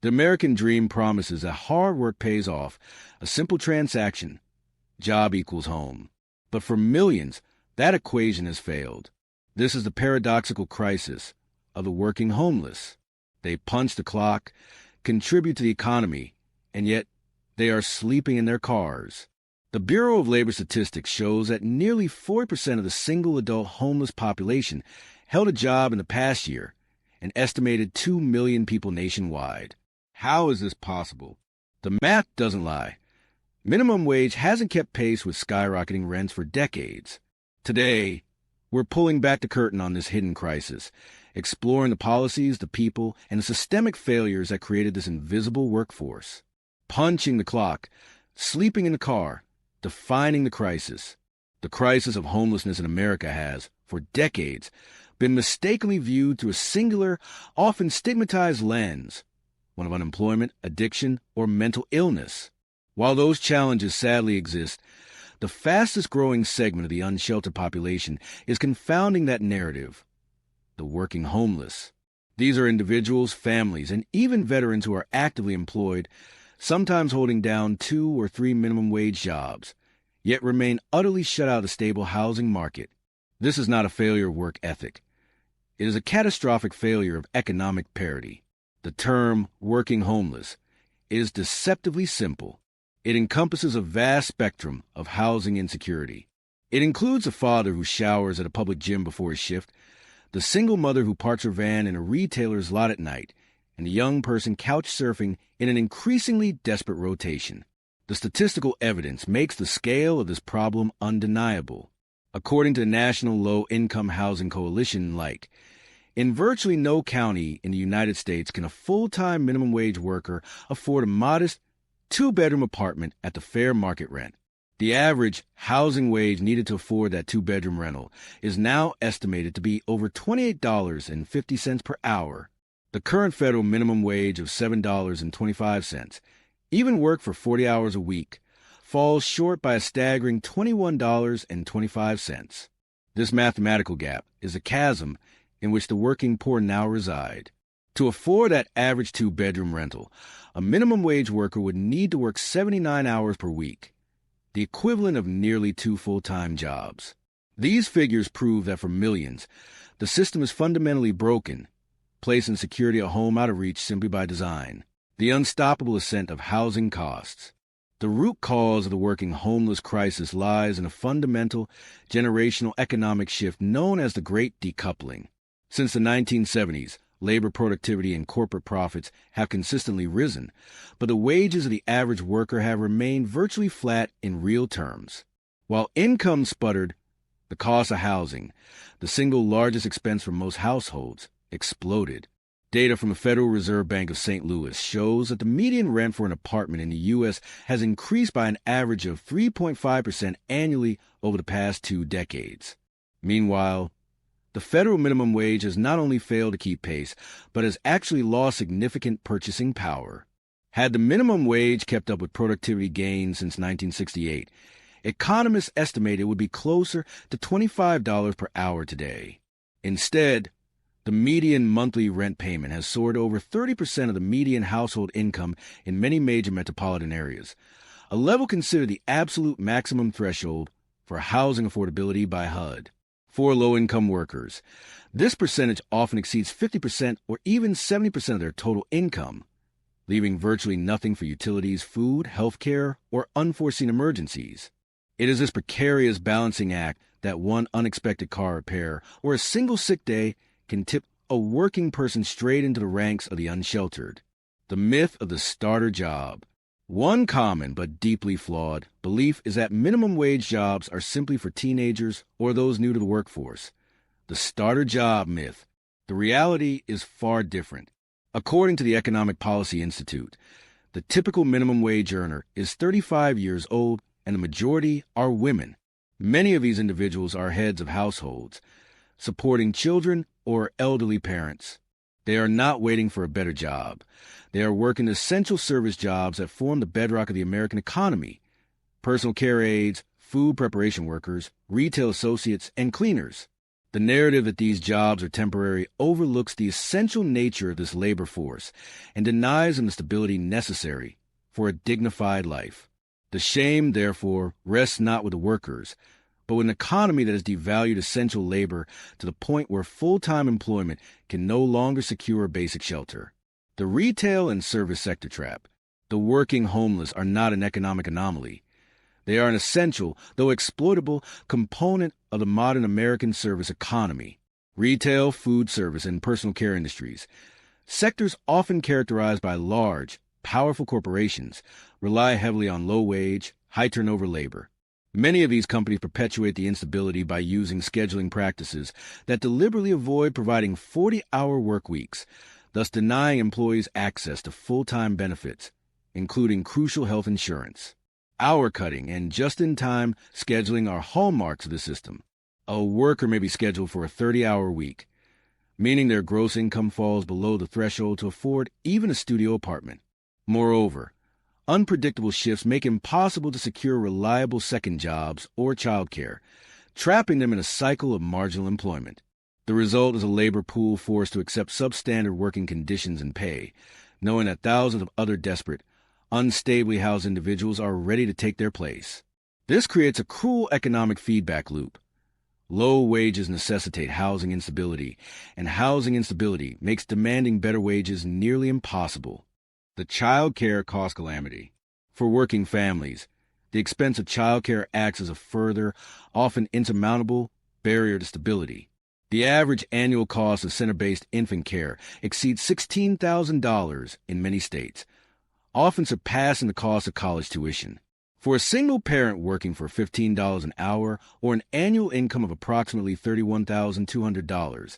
The American dream promises that hard work pays off, a simple transaction, job equals home. But for millions, that equation has failed. This is the paradoxical crisis of the working homeless. They punch the clock, contribute to the economy, and yet they are sleeping in their cars. The Bureau of Labor Statistics shows that nearly 4% of the single-adult homeless population held a job in the past year, an estimated 2 million people nationwide. How is this possible? The math doesn't lie. Minimum wage hasn't kept pace with skyrocketing rents for decades. Today, we're pulling back the curtain on this hidden crisis, exploring the policies, the people, and the systemic failures that created this invisible workforce. Punching the clock, sleeping in the car, defining the crisis. The crisis of homelessness in America has, for decades, been mistakenly viewed through a singular, often stigmatized lens, one of unemployment, addiction, or mental illness. While those challenges sadly exist, the fastest-growing segment of the unsheltered population is confounding that narrative: the working homeless. These are individuals, families, and even veterans who are actively employed, sometimes holding down 2 or 3 minimum wage jobs, yet remain utterly shut out of the stable housing market. This is not a failure of work ethic. It is a catastrophic failure of economic parity. The term working homeless is deceptively simple. It encompasses a vast spectrum of housing insecurity. It includes a father who showers at a public gym before his shift, the single mother who parks her van in a retailer's lot at night, and a young person couch surfing in an increasingly desperate rotation. The statistical evidence makes the scale of this problem undeniable. According to the National Low-Income Housing Coalition, in virtually no county in the United States can a full-time minimum wage worker afford a modest 2-bedroom apartment at the fair market rent. The average housing wage needed to afford that 2-bedroom rental is now estimated to be over $28.50 per hour. The current federal minimum wage of $7.25, even work for 40 hours a week, falls short by a staggering $21.25. This mathematical gap is a chasm in which the working poor now reside. To afford that average 2-bedroom rental, a minimum wage worker would need to work 79 hours per week, the equivalent of nearly 2 full-time jobs. These figures prove that for millions, the system is fundamentally broken, placing security at home out of reach simply by design. The unstoppable ascent of housing costs. The root cause of the working homeless crisis lies in a fundamental, generational economic shift known as the Great Decoupling. Since the 1970s, labor productivity and corporate profits have consistently risen, but the wages of the average worker have remained virtually flat in real terms. While income sputtered, the cost of housing, the single largest expense for most households, exploded. Data from the Federal Reserve Bank of St. Louis shows that the median rent for an apartment in the U.S. has increased by an average of 3.5% annually over the past 2 decades. Meanwhile, the federal minimum wage has not only failed to keep pace, but has actually lost significant purchasing power. Had the minimum wage kept up with productivity gains since 1968, economists estimate it would be closer to $25 per hour today. Instead, the median monthly rent payment has soared over 30% of the median household income in many major metropolitan areas, a level considered the absolute maximum threshold for housing affordability by HUD. For low-income workers, this percentage often exceeds 50% or even 70% of their total income, leaving virtually nothing for utilities, food, health care, or unforeseen emergencies. It is this precarious balancing act that one unexpected car repair or a single sick day can tip a working person straight into the ranks of the unsheltered. The myth of the starter job. One common but deeply flawed belief is that minimum wage jobs are simply for teenagers or those new to the workforce. The starter job myth. The reality is far different. According to the Economic Policy Institute, the typical minimum wage earner is 35 years old, and the majority are women. Many of these individuals are heads of households, supporting children or elderly parents. They are not waiting for a better job. They are working essential service jobs that form the bedrock of the American economy: personal care aides, food preparation workers, retail associates, and cleaners. The narrative that these jobs are temporary overlooks the essential nature of this labor force and denies them the stability necessary for a dignified life. The shame, therefore, rests not with the workers, but with an economy that has devalued essential labor to the point where full-time employment can no longer secure basic shelter. The retail and service sector trap. The working homeless are not an economic anomaly. They are an essential, though exploitable, component of the modern American service economy. Retail, food service, and personal care industries. Sectors often characterized by large, powerful corporations rely heavily on low-wage, high-turnover labor. Many of these companies perpetuate the instability by using scheduling practices that deliberately avoid providing 40-hour work weeks, thus denying employees access to full-time benefits, including crucial health insurance. Hour cutting and just-in-time scheduling are hallmarks of the system. A worker may be scheduled for a 30-hour week, meaning their gross income falls below the threshold to afford even a studio apartment. Moreover, unpredictable shifts make it impossible to secure reliable second jobs or childcare, trapping them in a cycle of marginal employment. The result is a labor pool forced to accept substandard working conditions and pay, knowing that thousands of other desperate, unstably housed individuals are ready to take their place. This creates a cruel economic feedback loop. Low wages necessitate housing instability, and housing instability makes demanding better wages nearly impossible. The child care cost calamity. For working families, the expense of child care acts as a further, often insurmountable, barrier to stability. The average annual cost of center-based infant care exceeds $16,000 in many states, often surpassing the cost of college tuition. For a single parent working for $15 an hour or an annual income of approximately $31,200,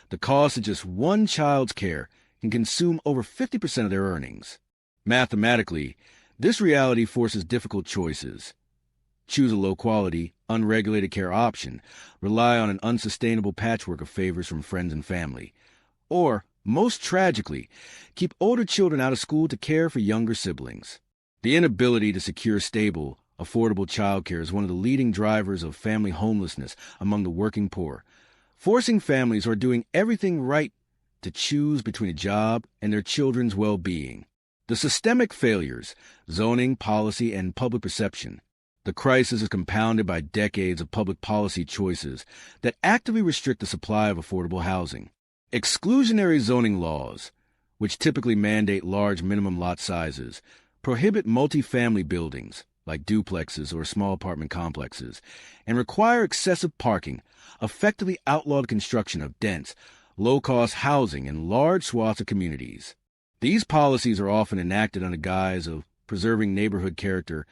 the cost of just one child's care can consume over 50% of their earnings. Mathematically, this reality forces difficult choices. Choose a low-quality, unregulated care option, rely on an unsustainable patchwork of favors from friends and family, or, most tragically, keep older children out of school to care for younger siblings. The inability to secure stable, affordable childcare is one of the leading drivers of family homelessness among the working poor, forcing families who are doing everything right to choose between a job and their children's well-being. The systemic failures, zoning, policy, and public perception. The crisis is compounded by decades of public policy choices that actively restrict the supply of affordable housing. Exclusionary zoning laws, which typically mandate large minimum lot sizes, prohibit multifamily buildings, like duplexes or small apartment complexes, and require excessive parking, effectively outlaw the construction of dense, low-cost housing in large swaths of communities. These policies are often enacted under guise of preserving neighborhood character,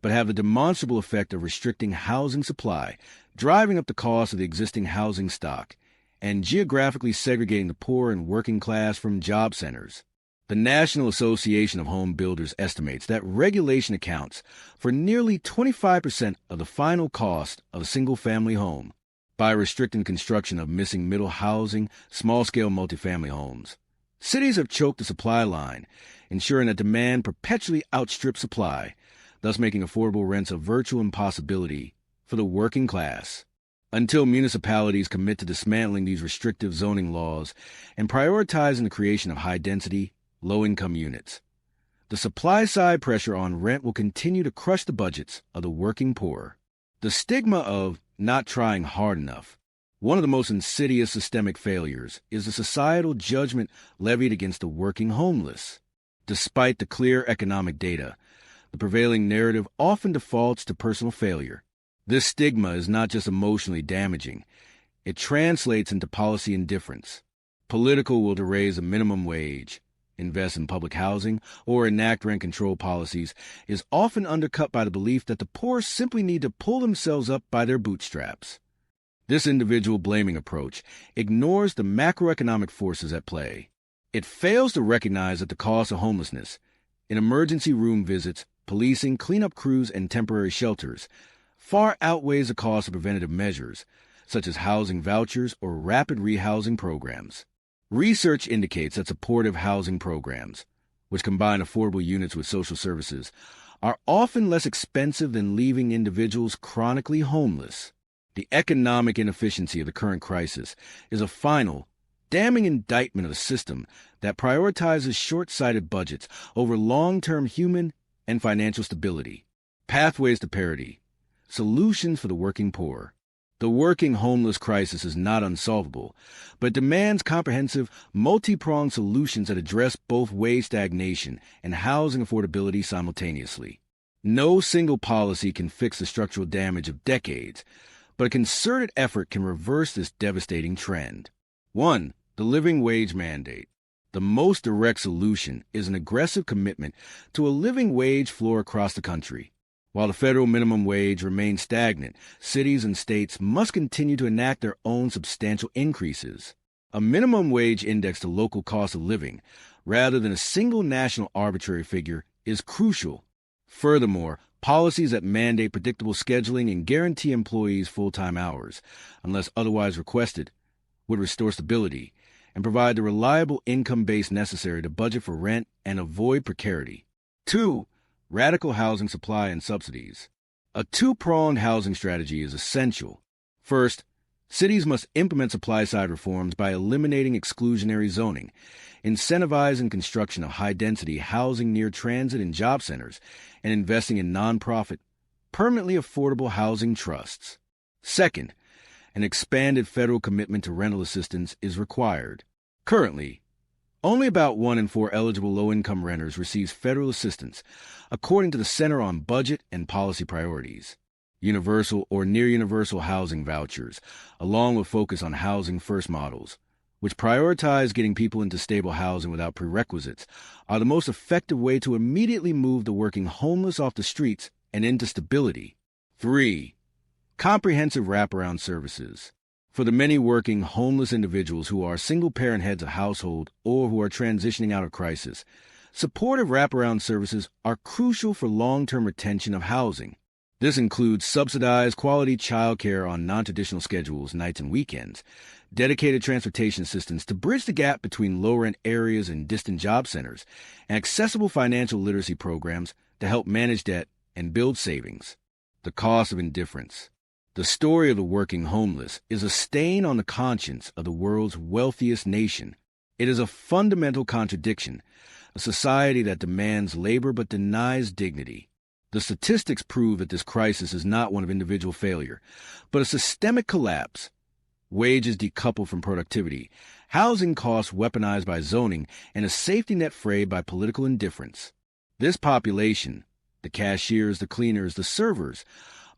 but have the demonstrable effect of restricting housing supply, driving up the cost of the existing housing stock, and geographically segregating the poor and working class from job centers. The National Association of Home Builders estimates that regulation accounts for nearly 25% of the final cost of a single-family home, by restricting construction of missing middle housing, small-scale multifamily homes. Cities have choked the supply line, ensuring that demand perpetually outstrips supply, thus making affordable rents a virtual impossibility for the working class. Until municipalities commit to dismantling these restrictive zoning laws and prioritizing the creation of high-density, low-income units, the supply-side pressure on rent will continue to crush the budgets of the working poor. The stigma of not trying hard enough. One of the most insidious systemic failures is the societal judgment levied against the working homeless. Despite the clear economic data, the prevailing narrative often defaults to personal failure. This stigma is not just emotionally damaging, it translates into policy indifference. Political will to raise a minimum wage, invest in public housing, or enact rent control policies is often undercut by the belief that the poor simply need to pull themselves up by their bootstraps. This individual blaming approach ignores the macroeconomic forces at play. It fails to recognize that the cost of homelessness, in emergency room visits, policing, cleanup crews, and temporary shelters, far outweighs the cost of preventative measures, such as housing vouchers or rapid rehousing programs. Research indicates that supportive housing programs, which combine affordable units with social services, are often less expensive than leaving individuals chronically homeless. The economic inefficiency of the current crisis is a final, damning indictment of a system that prioritizes short-sighted budgets over long-term human and financial stability. Pathways to parity. Solutions for the working poor. The working homeless crisis is not unsolvable, but demands comprehensive, multi-pronged solutions that address both wage stagnation and housing affordability simultaneously. No single policy can fix the structural damage of decades, but a concerted effort can reverse this devastating trend. 1. The living wage mandate. The most direct solution is an aggressive commitment to a living wage floor across the country. While the federal minimum wage remains stagnant, cities and states must continue to enact their own substantial increases. A minimum wage index to local cost of living, rather than a single national arbitrary figure, is crucial. Furthermore, policies that mandate predictable scheduling and guarantee employees full-time hours, unless otherwise requested, would restore stability and provide the reliable income base necessary to budget for rent and avoid precarity. 2. Radical housing supply and subsidies. A two-pronged housing strategy is essential. First, cities must implement supply-side reforms by eliminating exclusionary zoning, incentivizing construction of high-density housing near transit and job centers, and investing in nonprofit, permanently affordable housing trusts. Second, an expanded federal commitment to rental assistance is required. Currently, only about 1 in 4 eligible low-income renters receives federal assistance, according to the Center on Budget and Policy Priorities. Universal or near-universal housing vouchers, along with focus on housing-first models, which prioritize getting people into stable housing without prerequisites, are the most effective way to immediately move the working homeless off the streets and into stability. 3. Comprehensive wraparound services. For the many working homeless individuals who are single-parent heads of household or who are transitioning out of crisis, supportive wraparound services are crucial for long-term retention of housing. This includes subsidized quality childcare on non-traditional schedules, nights and weekends, dedicated transportation assistance to bridge the gap between low-rent areas and distant job centers, and accessible financial literacy programs to help manage debt and build savings. The cost of indifference. The story of the working homeless is a stain on the conscience of the world's wealthiest nation. It is a fundamental contradiction, a society that demands labor but denies dignity. The statistics prove that this crisis is not one of individual failure, but a systemic collapse. Wages decoupled from productivity, housing costs weaponized by zoning, and a safety net frayed by political indifference. This population, the cashiers, the cleaners, the servers,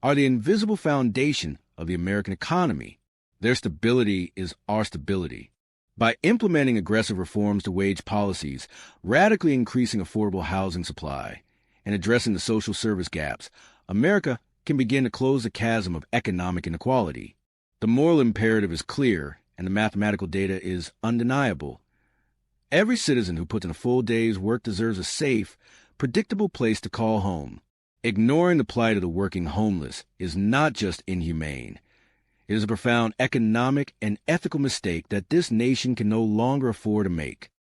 are the invisible foundation of the American economy. Their stability is our stability. By implementing aggressive reforms to wage policies, radically increasing affordable housing supply, and addressing the social service gaps, America can begin to close the chasm of economic inequality. The moral imperative is clear, and the mathematical data is undeniable. Every citizen who puts in a full day's work deserves a safe, predictable place to call home. Ignoring the plight of the working homeless is not just inhumane. It is a profound economic and ethical mistake that this nation can no longer afford to make.